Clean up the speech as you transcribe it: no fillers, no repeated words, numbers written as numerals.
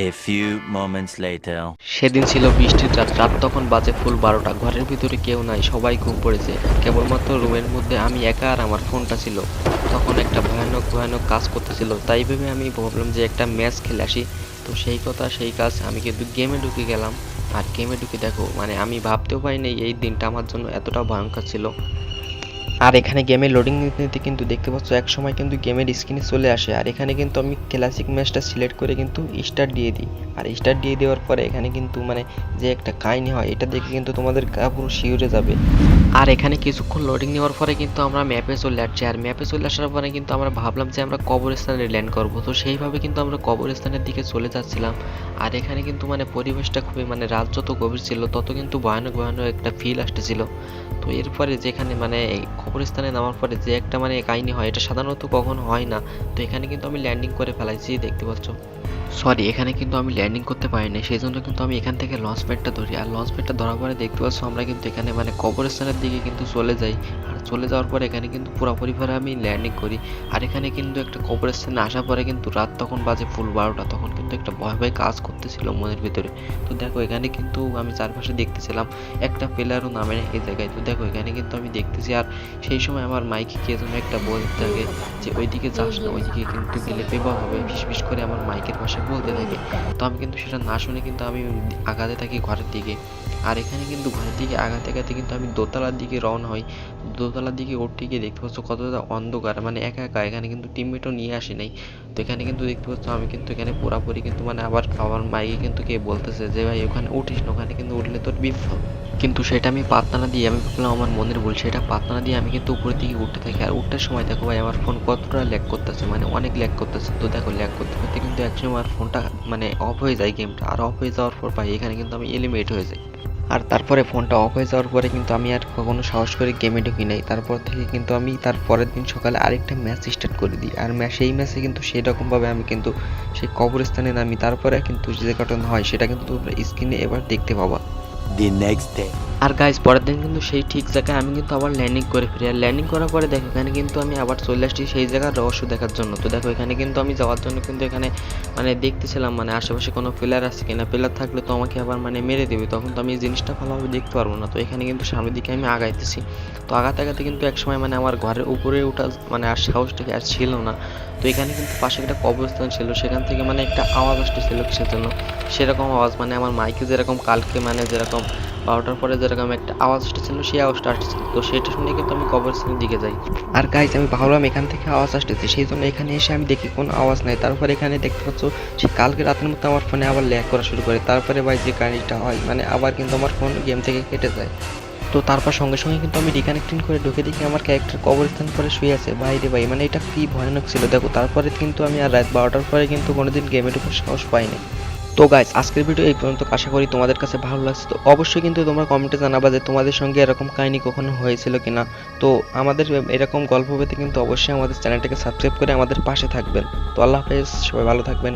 A few moments later. সেদিন ছিল বৃষ্টির রাত। রাত তখন বাজে ফুল 12টা। ঘরের ভিতরে কেউ নাই, সবাই ঘুম পড়েছে। কেবলমাত্র রুমের মধ্যে আমি একা আর আমার ফোনটা ছিল। তখন একটা ভয়ানক ভয়ানক কাজ করতেছিল। তাই ভেবে আমি ভাবলাম যে একটা ম্যাচ খেলে আসি। তো সেই কথা সেই কাজ আমি কিন্তু গেমে ঢুকে গেলাম। আর গেমে ঢুকে দেখো মানে আমি ভাবতেও পারিনি এই দিনটা আমার জন্য এতটা ভয়ঙ্কর ছিল। আর এখানে গেমের লোডিং নিতে নিতে কিন্তু দেখতে পাচ্ছ এক সময় কিন্তু গেমের স্ক্রিনে চলে আসে। আর এখানে কিন্তু আমি ক্লাসিক ম্যাচটা সিলেক্ট করে কিন্তু স্টার্ট দিয়ে দিই। আর স্টার্ট দিয়ে দেওয়ার পরে এখানে কিন্তু মানে যে একটা কাহিনী হয় এটা দেখে কিন্তু তোমাদের গা পুরো শিউরে যাবে। আর এখানে কিছুক্ষণ লোডিং নেওয়ার পরে কিন্তু আমরা ম্যাপে চলে আসছি। আর ম্যাপে চলে আসার পরে কিন্তু আমরা ভাবলাম যে আমরা কবরস্থানে ল্যান্ড করবো। তো সেইভাবে কিন্তু আমরা কবরস্থানের দিকে চলে যাচ্ছিলাম। আর এখানে কিন্তু মানে পরিবেশটা খুবই মানে রাত যত গভীর ছিল তত কিন্তু ভয়ানক ভয়ানক একটা ফিল আসতেছিল। তো এরপরে যেখানে মানে এই কবরস্থানে নামার পরে যে একটা মানে কাহিনী হয় এটা সাধারণত কখনো হয় না। তো এখানে কিন্তু আমি ল্যান্ডিং করে ফেলাইছি দেখতে পাচ্ছ। সরি, এখানে কিন্তু আমি ল্যান্ডিং করতে পারিনি, সেই জন্য কিন্তু আমি এখান থেকে লঞ্চ প্যাডটা ধরি। আর লঞ্চ প্যাডটা ধরার পরে দেখতে পাচ্ছ আমরা কিন্তু এখানে মানে কবরস্থানের দিকে কিন্তু চলে যাই। আর চলে যাওয়ার পরে এখানে কিন্তু পুরোপুরিভাবে আমি ল্যান্ডিং করি। আর এখানে কিন্তু একটা কবরস্থানে আসার পরে কিন্তু রাত তখন বাজে ফুল 12টা। তখন কিন্তু একটা ভয় ভয় কাজ করতেছিল মনের ভিতরে। তো দেখো এখানে কিন্তু আমি চারপাশে দেখতেছিলাম একটা পিলারও নামে না এই জায়গায়। তো দেখো এখানে কিন্তু আমি দেখতেছি। আর সেই সময় আমার মাইকে কে যেন একটা বলতে থাকে যে ওইদিকে যাস না, ওইদিকে কিন্তু গেলে বিপদ হবে, ফিসফিস করে আমার মাইকের পাশে বলতে থাকে। তো আমি কিন্তু সেটা না শুনে কিন্তু আমি আগাতে থাকি ঘরের দিকে। আর এখানে কিন্তু ঘরের দিকে আগাতে আগাতে কিন্তু আমি দোতলার দিকে রওনা হই। দোতলার দিকে উঠতে গিয়ে দেখতে পাচ্ছ কতটা অন্ধকার, মানে একা একা, এখানে কিন্তু টিমমেটও নিয়ে আসি নাই। তো এখানে কিন্তু দেখতে পাচ্ছ আমি কিন্তু এখানে পুরাপুরি কিন্তু মানে আবার আমার মাইকে কিন্তু কে বলতেছে যে ভাই ওখানে উঠিস না, ওখানে কিন্তু উঠলে তোর বিপদ। কিন্তু সেটা আমি পাত্তা না দিয়ে আমি ভাবলাম আমার মনের ভুল, সেটা পাত্তা না দিয়ে আমি কিন্তু উপরের দিকে উঠতে থাকি। আর উঠার সময় দেখো ভাই আমার ফোন কতটা ল্যাগ করতেছে, মানে অনেক ল্যাগ করতেছে। তো দেখো ল্যাগ করতে করতে কিন্তু একসময় আমার ফোনটা মানে অফ হয়ে যায় গেমটা। আর অফ হয়ে যাওয়ার পর ভাই এখানে কিন্তু আমি এলিমিনেট হয়ে যাই। আর তারপরে ফোনটা অফ হয়ে যাওয়ার পরে কিন্তু আমি আর কখনো সাহস করে গেমে ঢুকি নাই। তারপর থেকে কিন্তু আমি তার পরের দিন সকালে আরেকটা ম্যাচ স্টার্ট করে দিই। আর সেই ম্যাচে কিন্তু সেই রকমভাবে আমি কিন্তু সেই কবরস্থানে নামি। তারপরে কিন্তু যে ঘটনা হয় সেটা কিন্তু তোমরা স্ক্রিনে এবার দেখতে পাবা। The next day. আর গাইজ পরের দিন কিন্তু সেই ঠিক জায়গায় আমি কিন্তু আবার ল্যান্ডিং করে ফিরি। আর ল্যান্ডিং করার পরে দেখো এখানে কিন্তু আমি আবার চলে আসছি সেই জায়গার রহস্য দেখার জন্য। তো দেখো এখানে কিন্তু আমি যাওয়ার জন্য কিন্তু এখানে মানে দেখতেছিলাম মানে আশেপাশে কোনো পিলার আছে কিনা। পিলার থাকলে তো আমাকে আবার মানে মেরে দেবে, তখন তো আমি এই জিনিসটা ভালোভাবে দেখতে পারবো না। তো এখানে কিন্তু সামনের দিকে আমি আগাইতেছি। তো আগাতে আগাতে কিন্তু একসময় মানে আমার ঘরের উপরে ওঠা মানে আর সাহসটাকে আর ছিল না। তো এখানে কিন্তু পাশে একটা কবরস্থান ছিল, সেখান থেকে মানে একটা আওয়াজ আসতেছিল কিসের জন্য, সেরকম আওয়াজ মানে আমার মাইকে যেরকম কালকে মানে যেরকম 12টার পরে যেরকম একটা আওয়াজ আসতেছিল সেই আওয়াজটা আসতেছিল। তো সেটা শুনে কিন্তু আমি কবরস্থানের দিকে যাই। আর গাইজ আমি ভাবলাম এখান থেকে আওয়াজ আসতেছে, সেই জন্য এখানে এসে আমি দেখি কোনো আওয়াজ নাই। তারপর এখানে দেখতে পাচ্ছ সে কালকে রাতের মতো আমার ফোনে আবার ল্যাগ করা শুরু করে। তারপরে ভাই যে কাহিনীটা হয় মানে আবার কিন্তু আমার ফোন গেম থেকে কেটে যায়। তো তারপর সঙ্গে সঙ্গে কিন্তু আমি রিকানেক্টিং করে ঢুকে দেখি আমার ক্যারেক্টার কবরস্থান করে শুয়ে আছে। ভাই রে ভাই, মানে এটা কি ভয়ানক ছিল দেখো। তারপরে কিন্তু আমি আর রাত 12টার পরে কিন্তু কোনোদিন গেমে ঢোকার সাহস পাইনি। তো গাইস আজকের ভিডিও এই পর্যন্ত, আশা করি তোমাদের কাছে ভালো লাগছে। তো অবশ্যই কিন্তু তোমরা কমেন্টে জানাবা যে তোমাদের সঙ্গে এরকম কাহিনী কখনো হয়েছিল কিনা। তো আমাদের এরকম গল্প পেতে কিন্তু অবশ্যই আমাদের চ্যানেলটাকে সাবস্ক্রাইব করে আমাদের পাশে থাকবেন। তো আল্লাহ হাফেজ, সবাই ভালো থাকবেন।